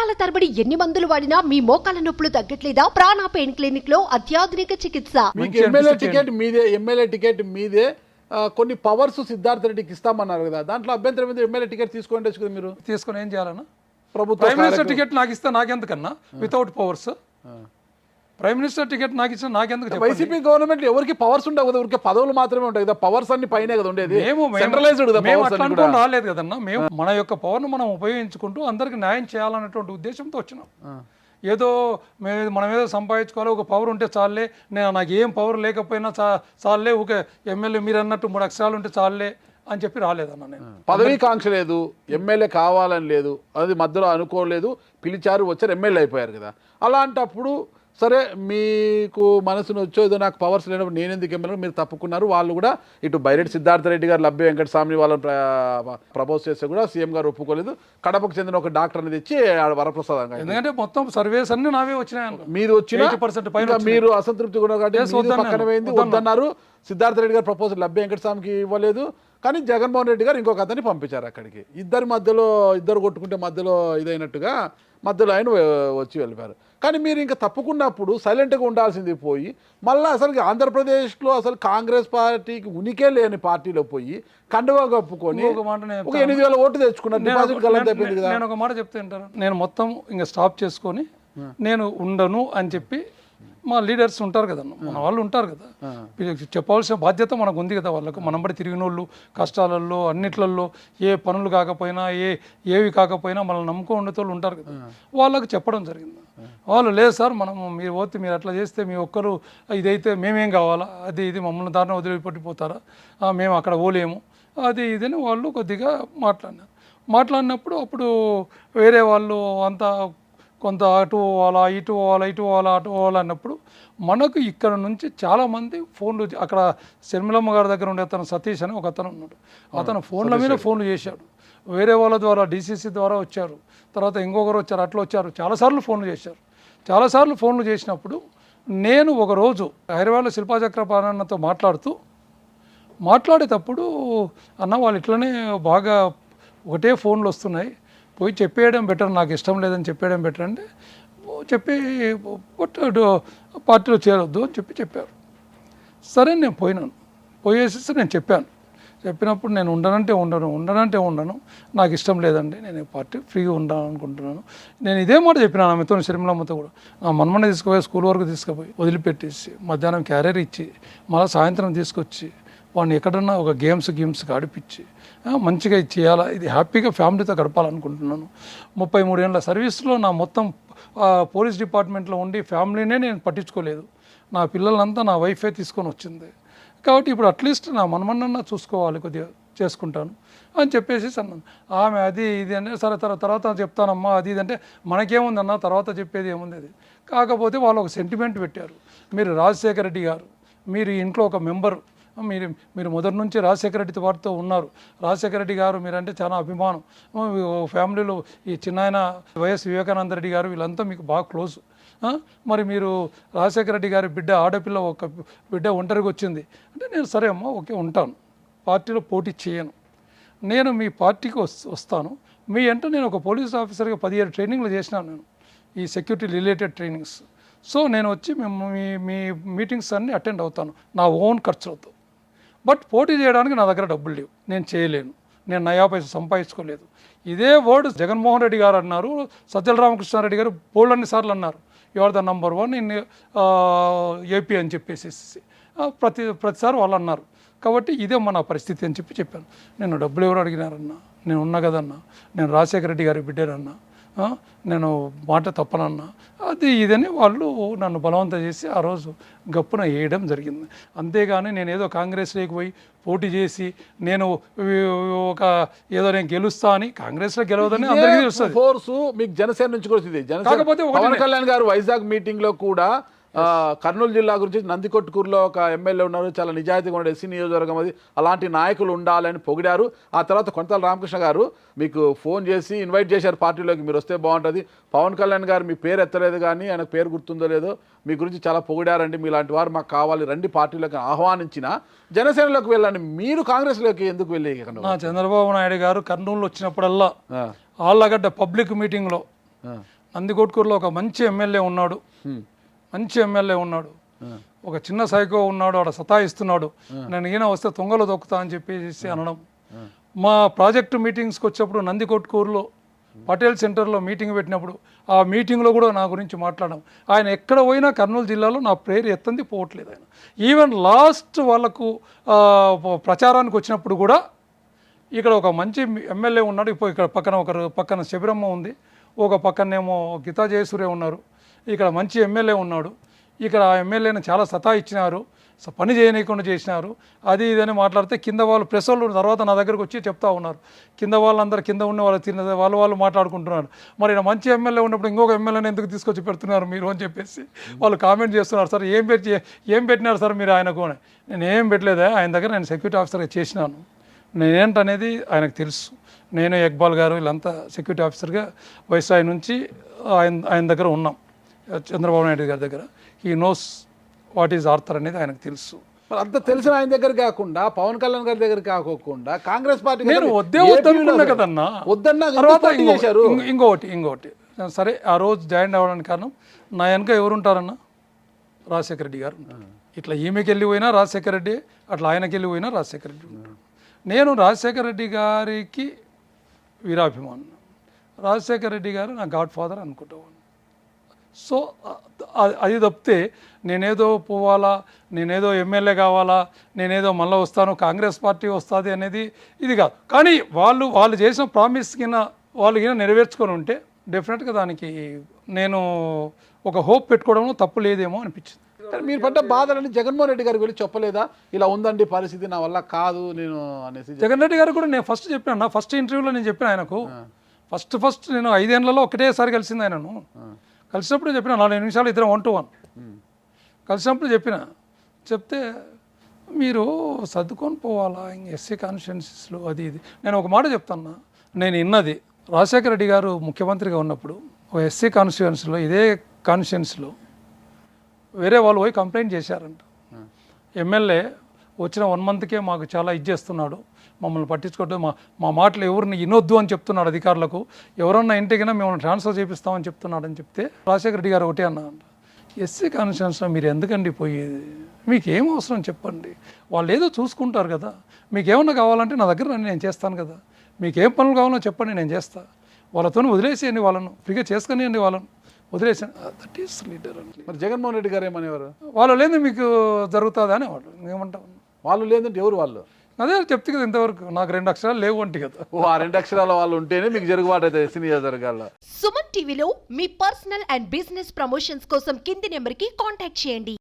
సంవత్సరాల తరబడి ఎన్ని మందులు వాడినా మీ మోకాల నొప్పులు తగ్గట్లేదా? ప్రాణ పెయిన్ క్లినిక్ లో అత్యాధునిక చికిత్స. మీకు ఎమ్మెల్యే టికెట్ మీదే కొన్ని పవర్స్ సిద్ధార్థ రెడ్డికి ఇస్తామన్నారు కదా, దాంట్లో అభ్యంతరం మీద ఎమ్మెల్యే టికెట్ తీసుకోండి కదా. మీరు తీసుకొని ఏం చేయాలన్నా? ప్రభుత్వ ప్రైమ్ మినిస్టర్ టికెట్ నాకు ఇస్తే నాకెందుకన్నా without powers? Prime minister ticket నాకు ఇచ్చిన నాకెందుకు? వైసీపీ గవర్నమెంట్ ఎవరికి పవర్స్ ఉండవు కదా, ఊరికే పదవులు మాత్రమే ఉంటాయి కదా, పవర్స్ అన్ని పైనే కదా ఉండేది. మేము అట్లా అనుకుని రాలేదు కదన్నా. మేము మన యొక్క పవర్ను మనం ఉపయోగించుకుంటూ అందరికి న్యాయం చేయాలన్నటువంటి ఉద్దేశంతో వచ్చినాం. ఏదో మనం ఏదో సంపాదించుకోవాలి, ఒక పవర్ ఉంటే చాలే, నాకు ఏం పవర్ లేకపోయినా చాలే, ఒక ఎమ్మెల్యే మీరు అన్నట్టు 3 అక్షరాలు ఉంటే చాలే అని చెప్పి రాలేదన్న. నేను పదవీ కాంక్ష లేదు, ఎమ్మెల్యే కావాలని లేదు, అది మధ్యలో అనుకోలేదు, పిలిచారు, వచ్చారు, ఎమ్మెల్యే అయిపోయారు కదా. అలాంటప్పుడు సరే మీకు మనసును వచ్చో ఏదో నాకు పవర్స్ లేనప్పుడు నేను ఎందుకు ఎమ్మెల్యే, మీరు తప్పుకున్నారు. వాళ్ళు కూడా ఇటు బైరెడ్డి సిద్ధార్థ రెడ్డి గారు, లబ్బే వెంకటస్వామి వాళ్ళని ప్రపోజ్ చేస్తే కూడా సీఎం గారు ఒప్పుకోలేదు. కడపకు చెందిన ఒక డాక్టర్ అనేది ఇచ్చి వరప్రసాదం, ఎందుకంటే మొత్తం సర్వేస్ అన్ని నావే వచ్చినాయి. మీరు వచ్చిన మీరు అసంతృప్తి కూడా పక్కన పోయింది, వద్దన్నారు. సిద్ధార్థ రెడ్డి గారు ప్రపోజల్ లబ్బే వెంకటస్వామికి ఇవ్వలేదు, కానీ జగన్మోహన్ రెడ్డి గారు ఇంకొక అతన్ని పంపించారు అక్కడికి. ఇద్దరు కొట్టుకుంటే మధ్యలో ఇదైనట్టుగా మధ్యలో ఆయన వచ్చి వెళ్ళిపోయారు. కానీ మీరు ఇంకా తప్పుకున్నప్పుడు సైలెంట్గా ఉండాల్సింది పోయి మళ్ళీ అసలు ఆంధ్రప్రదేశ్లో అసలు కాంగ్రెస్ పార్టీకి ఉనికే లేని పార్టీలో పోయి కండువా కప్పుకొని ఒక 8,000 ఓట్లు తెచ్చుకున్నారు. డిపాజిట్ గల్లంత అయిపోయింది కదా. నేను ఒక మాట చెప్తే ఉంటాను, నేను మొత్తం ఇంకా స్టాప్ చేసుకొని నేను ఉండను అని చెప్పి మా లీడర్స్ ఉంటారు కదన్న, మన వాళ్ళు ఉంటారు కదా, చెప్పవలసిన బాధ్యత మనకు ఉంది కదా. వాళ్ళకు మనం బట్టి తిరిగిన వాళ్ళు కష్టాలలో అన్నిట్లలో ఏ పనులు కాకపోయినా ఏవి కాకపోయినా మనల్ని నమ్ముకో ఉండేటోళ్ళు ఉంటారు కదా, వాళ్ళకు చెప్పడం జరిగింది. వాళ్ళు లేదు సార్ మీరు పోతే మీరు అట్లా చేస్తే మీ ఒక్కరు ఇదైతే మేమేం కావాలా, అది ఇది మమ్మల్ని దారిని వదిలిపెట్టిపోతారా, మేము అక్కడ పోలేము, అది ఇదని వాళ్ళు కొద్దిగా మాట్లాడినప్పుడు అప్పుడు వేరే వాళ్ళు అంతా కొంత అటు పోవాలా ఇటు పోవాలా అన్నప్పుడు మనకు ఇక్కడ నుంచి చాలామంది ఫోన్లు, అక్కడ శర్మిలమ్మ గారి దగ్గర ఉండే అతను సతీష్ అని ఒక అతను ఉన్నాడు, అతను ఫోన్ల మీద ఫోన్లు చేశాడు. వేరే వాళ్ళ ద్వారా డీసీసీ ద్వారా వచ్చారు, తర్వాత ఇంకొకరు వచ్చారు, అట్లా వచ్చారు, చాలాసార్లు ఫోన్లు చేసినప్పుడు నేను ఒకరోజు హైదరాబాద్లో శిల్పాచక్రపాణతో మాట్లాడేటప్పుడు అన్న వాళ్ళు ఇట్లనే బాగా ఒకటే ఫోన్లు వస్తున్నాయి, పోయి చెప్పేయడం బెటర్, నాకు ఇష్టం లేదని చెప్పేయడం బెటర్ అంటే చెప్పి పార్టీలో చేరొద్దు అని చెప్పారు. సరే నేను పోయేసి నేను చెప్పినప్పుడు నేను ఉండను, నాకు ఇష్టం లేదండి, నేను పార్టీ ఫ్రీగా ఉండాలనుకుంటున్నాను. నేను ఇదే మాట చెప్పినాను ఆమెతో, శర్మిలమ్మతో కూడా. నా మనమనే తీసుకుపోయి స్కూల్ వరకు తీసుకుపోయి వదిలిపెట్టేసి మధ్యాహ్నం క్యారియర్ ఇచ్చి మళ్ళీ సాయంత్రం తీసుకొచ్చి వాడిని ఎక్కడన్నా ఒక గేమ్స్ ఆడిపించి మంచిగా చేయాలా, ఇది హ్యాపీగా ఫ్యామిలీతో గడపాలనుకుంటున్నాను. 33 ఏళ్ళ సర్వీస్లో నా మొత్తం పోలీస్ డిపార్ట్మెంట్లో ఉండి ఫ్యామిలీనే నేను పట్టించుకోలేదు, నా పిల్లలంతా నా వైఫే తీసుకొని వచ్చింది. కాబట్టి ఇప్పుడు అట్లీస్ట్ నా మనమన్నా చూసుకోవాలి, కొద్దిగా చేసుకుంటాను అని చెప్పేసి అన్నాను. ఆమె అది ఇది అంటే సరే తర్వాత చెప్తానమ్మా అది ఇది అంటే మనకేముందన్న తర్వాత చెప్పేది ఏముంది అది. కాకపోతే వాళ్ళు ఒక సెంటిమెంట్ పెట్టారు, మీరు రాజశేఖర రెడ్డి గారు, మీరు ఇంట్లో ఒక మెంబరు, మీరు మొదటి నుంచి రాజశేఖర రెడ్డి వారితో ఉన్నారు, రాజశేఖర రెడ్డి గారు మీరంటే చాలా అభిమానం, ఫ్యామిలీలో ఈ చిన్నాయన వైఎస్ వివేకానంద రెడ్డి గారు వీళ్ళంతా మీకు బాగా క్లోజ్. మరి మీరు రాజశేఖర రెడ్డి గారి ఆడపిల్ల ఒక బిడ్డ ఒంటరిగా వచ్చింది అంటే నేను సరే అమ్మా ఓకే ఉంటాను, పార్టీలో పోటీ చేయను, నేను మీ పార్టీకి వస్తాను, మీ అంటే నేను ఒక పోలీస్ ఆఫీసర్గా 17 ట్రైనింగ్లు చేసినాను నేను, ఈ సెక్యూరిటీ రిలేటెడ్ ట్రైనింగ్స్. సో నేను వచ్చి మీ మీటింగ్స్ అన్నీ అటెండ్ అవుతాను నా ఓన్ ఖర్చులతో. బట్ పోటీ చేయడానికి నా దగ్గర డబ్బులు లేవు, నేను చేయలేను, నేను నయా పైసా సంపాదించుకోలేదు. ఇదే వర్డ్ జగన్మోహన్ రెడ్డి గారు అన్నారు, సజ్జల రామకృష్ణారెడ్డి గారు బోల్డ్ సార్లు అన్నారు, you are the number 1 in AP అని చెప్పేసి ప్రతిసారి వాళ్ళు అన్నారు. కాబట్టి ఇదే మన పరిస్థితి అని చెప్పాను. నేను డబ్బులు ఎవరు అడిగినారన్నా, నేను ఉన్నా కదన్నా, నేను రాజశేఖర రెడ్డి గారి బిడ్డనన్నా, నేను మాట తప్పనన్నా, అది ఇదని వాళ్ళు నన్ను బలవంతం చేసి ఆ రోజు గప్పున వేయడం జరిగింది. అంతేగాని నేను ఏదో కాంగ్రెస్లోకి పోయి పోటీ చేసి నేను నేను గెలుస్తా అని, కాంగ్రెస్లో గెలవదని అందరికీ తెలుస్తుంది. ఫోర్సు మీకు జనసేన నుంచి కూడా వచ్చింది. కాకపోతే పవన్ కళ్యాణ్ గారు వైజాగ్ మీటింగ్లో కూడా కర్నూలు జిల్లా గురించి నందికొట్కూరులో ఒక ఎమ్మెల్యే ఉన్నారు, చాలా నిజాయితీగా ఉండే ఎస్సీ నియోజకవర్గం అది, అలాంటి నాయకులు ఉండాలని పొగిడారు. ఆ తర్వాత కొంతల రామకృష్ణ గారు మీకు ఫోన్ చేసి ఇన్వైట్ చేశారు పార్టీలోకి, మీరు వస్తే బాగుంటుంది. పవన్ కళ్యాణ్ గారు మీ పేరు ఎత్తలేదు కానీ ఆయనకు పేరు గుర్తుందో లేదో, మీ గురించి చాలా పొగిడారండి, మీలాంటి వారు మాకు కావాలి, రండి పార్టీలోకి ఆహ్వానించిన జనసేనలోకి వెళ్ళండి, మీరు కాంగ్రెస్లోకి ఎందుకు వెళ్ళి? చంద్రబాబు నాయుడు గారు కర్నూలు వచ్చినప్పుడల్లా ఆళ్ళగడ్డ పబ్లిక్ మీటింగ్లో నందికొట్కూరులో ఒక మంచి ఎమ్మెల్యే ఉన్నాడు, మంచి ఎమ్మెల్యే ఉన్నాడు, ఒక చిన్న సైకో ఉన్నాడు, ఆడ సతాయిస్తున్నాడు, నేను ఈయన వస్తే తొంగలో దొక్కుతా అని చెప్పేసి అనడం. మా ప్రాజెక్టు మీటింగ్స్కి వచ్చినప్పుడు నందికొట్కూరులో పటేల్ సెంటర్లో మీటింగ్ పెట్టినప్పుడు ఆ మీటింగ్లో కూడా నా గురించి మాట్లాడడం. ఆయన ఎక్కడ పోయినా కర్నూలు జిల్లాలో నా పేరు ఎత్తంది పోవట్లేదు. ఆయన ఈవెన్ లాస్ట్ వాళ్ళకు ప్రచారానికి వచ్చినప్పుడు కూడా ఇక్కడ ఒక మంచి ఎమ్మెల్యే ఉన్నాడు, ఇప్పుడు ఇక్కడ పక్కన శబరమ్మ ఉంది, ఒక పక్కనేమో గీతా జయసూర్య ఉన్నారు, ఇక్కడ మంచి ఎమ్మెల్యే ఉన్నాడు, ఇక్కడ ఆ ఎమ్మెల్యేని చాలా సతాయిచ్చినారు, పని చేయనీయకుండా చేసినారు, అది ఇదని మాట్లాడితే కింద వాళ్ళు ప్రెస్ వాళ్ళు తర్వాత నా దగ్గరకు వచ్చి చెప్తా ఉన్నారు, కింద వాళ్ళందరూ కింద ఉన్న వాళ్ళు మాట్లాడుకుంటున్నారు, మరి ఇలా మంచి ఎమ్మెల్యే ఉన్నప్పుడు ఇంకొక ఎమ్మెల్యేని ఎందుకు తీసుకొచ్చి పెడుతున్నారు మీరు అని చెప్పేసి వాళ్ళు కామెంట్ చేస్తున్నారు. సార్ ఏం పెట్టినారు సార్ మీరు ఆయనకు? నేను ఏం పెట్టలేదా, ఆయన దగ్గర నేను సెక్యూరిటీ ఆఫీసర్గా చేసినాను, నేనేంటనేది ఆయనకు తెలుసు. నేను ఇక్బాల్ గారు వీళ్ళంతా సెక్యూరిటీ ఆఫీసర్గా వైస్రాయ్ నుంచి ఆయన దగ్గర ఉన్నాం, చంద్రబాబు నాయుడు గారి దగ్గర. He knows what is Arthur అనేది ఆయనకు తెలుసు. అంత తెలిసిన ఆయన దగ్గర కాకుండా పవన్ కళ్యాణ్ గారి దగ్గర కాకోకుండా కాంగ్రెస్ పార్టీ నేను వద్దనుకున్నా కదన్నా. తర్వాత ఇంకోటి సరే, ఆ రోజు జాయిన్ అవ్వడానికి కారణం నా వెనక ఎవరుంటారన్నా, రాజశేఖర రెడ్డి గారు ఉంటారు. ఇట్లా ఈమెకి వెళ్ళి పోయినా రాజశేఖర రెడ్డి, అట్లా ఆయనకి వెళ్ళి పోయినా రాజశేఖర రెడ్డి ఉంటారు. నేను రాజశేఖర రెడ్డి గారికి వీరాభిమానం, రాజశేఖర రెడ్డి గారు నా గాడ్ ఫాదర్ అనుకుంటాను. సో అది తప్పితే నేనేదో పోవాలా, నేనేదో ఎమ్మెల్యే కావాలా, నేనేదో మళ్ళీ వస్తాను కాంగ్రెస్ పార్టీ వస్తుంది అనేది ఇది కాదు. కానీ వాళ్ళు చేసిన ప్రామిస్ కింద వాళ్ళు కింద నెరవేర్చుకొని ఉంటే డెఫినెట్గా దానికి నేను ఒక హోప్ పెట్టుకోవడంలో తప్పు లేదేమో అనిపించింది. మీరు పడ్డ బాధలని జగన్మోహన్ రెడ్డి గారికి వెళ్ళి చెప్పలేదా, ఇలా ఉందండి పరిస్థితి, నా వల్ల కాదు నేను అనేసి? జగన్ రెడ్డి గారు కూడా నేను ఫస్ట్ చెప్పాను, నా ఫస్ట్ ఇంటర్వ్యూలో నేను చెప్పాను ఆయనకు. ఫస్ట్ నేను 5 ఏళ్లలో ఒకటేసారి కలిసింది ఆయనను. కలిసినప్పుడు చెప్పిన 4 నిమిషాలు ఇద్దరం 1 to 1 కలిసినప్పుడు చెప్తే మీరు సర్దుకొని పోవాలా ఇంక ఎస్సీ కాన్స్టిట్యున్సీస్లో అది ఇది. నేను ఒక మాట చెప్తాను, నేను విన్నది రాజశేఖర రెడ్డి గారు ముఖ్యమంత్రిగా ఉన్నప్పుడు ఒక ఎస్సీ కాన్స్టిట్యున్సీలో, ఇదే కాన్స్టిట్యున్సీలో వేరే వాళ్ళు పోయి కంప్లైంట్ చేశారంట, ఎమ్మెల్యే వచ్చిన 1 monthకే మాకు చాలా ఇచ్చేస్తున్నాడు, మమ్మల్ని పట్టించుకోవద్దు, మా మాటలు ఎవరిని వినొద్దు అని చెప్తున్నాడు అధికారులకు, ఎవరన్నా ఇంటికైనా మేము ట్రాన్స్ఫర్ చేపిస్తామని చెప్తున్నాడని చెప్తే రాజశేఖర రెడ్డి గారు ఒకటే అన్నా, ఎస్సీ కాన్స్టిట్యున్సీలో మీరు ఎందుకండి పోయేది, మీకు ఏం అవసరం చెప్పండి, వాళ్ళు ఏదో చూసుకుంటారు కదా, మీకు ఏమన్నా కావాలంటే నా దగ్గర నేను చేస్తాను కదా, మీకు ఏం పనులు కావాలో చెప్పండి నేను చేస్తా, వాళ్ళతో వదిలేసేయండి, వాళ్ళను ఫ్రీగా చేసుకునేయండి, వాళ్ళను వదిలేసాను. దట్ ఈస్ లీడర్ అండి. మరి జగన్మోహన్ రెడ్డి గారు ఏమనేవారు? వాళ్ళు లేదు మీకు జరుగుతుందా అనేవాళ్ళు. ఏమంటావు? వాళ్ళు లేదంటే ఎవరు వాళ్ళు? అదే చెప్తే కదా, ఇంతవరకు నాకు 2 అక్షరాలు లేవు అంటే కదా. ఆ 2 అక్షరాల వాళ్ళు ఉంటేనే మీకు జరుగుబాటు అయితే సినిమా జరగాల. సుమన్ టీవీలో మీ పర్సనల్ అండ్ బిజినెస్ ప్రమోషన్స్ కోసం కింది నెంబర్కి కాంటాక్ట్ చేయండి.